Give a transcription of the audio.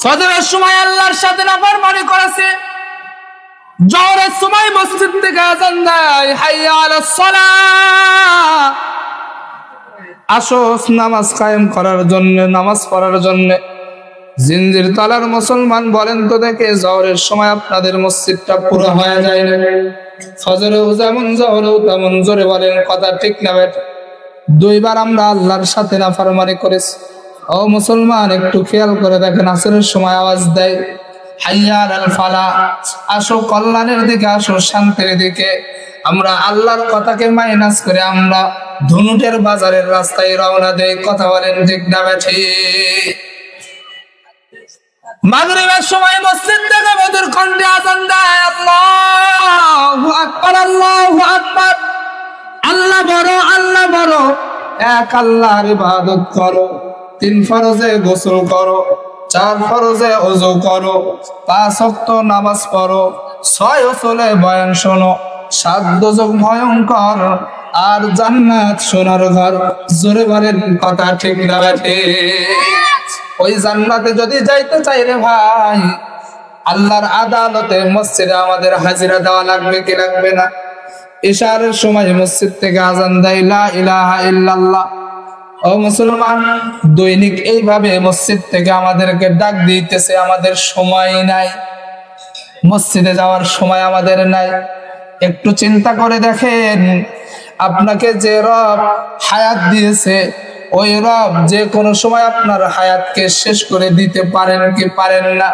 ফজরের সময় আল্লাহর সাথে নাফরমানি করেছে, জোহরের সময় মসজিদ থেকে আযান দেয়, হাইয়া আলাস সালাহ, আসো নামাজ কায়েম করার জন্য, নামাজ পড়ার জন্য। জিঞ্জির তলার মুসলমান বলেন তো দেখে, জোহরের সময় আপনাদের মসজিদটা পুরো হয়ে যায় না? ফজরেও যেমন জোহরেও তেমন। জোরে বলেন, কথা ঠিক না বেঠিক? দুইবার আমরা আল্লাহর সাথে নাফরমানি করেছি। ও মুসলমান, একটু খেয়াল করে দেখেন, আসরের সময় আওয়াজ দেয়, হাইয়া আলাল ফালাহ, আসো কল্যাণের দিকে, আসো শান্তির দিকে। আমরা আল্লাহর কথাকে মাইনাস করে আমরা ধুনুটের বাজারের রাস্তায় রওনা দেই। কথা বলেন ঠিক না বেঠিক? মাগরিবের সময় মসজিদ থেকে মধুর কণ্ঠে আযান দেয়, আল্লাহু আকবার, আল্লাহু আকবার, আল্লাহ বড়, আল্লাহ বড়। এক আল্লাহর ইবাদত করো, 3 ফরজে গোসল করো, 4 ফরজে ওযু করো, 5 ওয়াক্ত নামাজ পড়ো, 6 ওয়াক্তে বয়ান শোনো, 7 দোজখ ভয়ঙ্কর, আর জান্নাত সোনার ঘর। জোরে বলেন, কথা ঠিক না বেঠিক? ওই জান্নাতে যদি যাইতে চাই রে ভাই, আল্লাহর আদালতে মসজিদে আমাদের হাজিরা দেওয়া লাগবে কি লাগবে না? ইশারের সময় মসজিদ থেকে আযান দেয়, লা ইলাহা ইল্লাল্লাহ। ও মুসলমান, দৈনিক এইভাবে মসজিদ থেকে আমাদেরকে ডাক দিতেছে, আমাদের সময় নাই, মসজিদে যাওয়ার সময় আমাদের নাই। একটু চিন্তা করে দেখেন, আপনাকে যে রব হায়াত দিয়েছে, ওই রব যে কোনো সময় আপনার হায়াতকে শেষ করে দিতে পারেন কি পারেন না?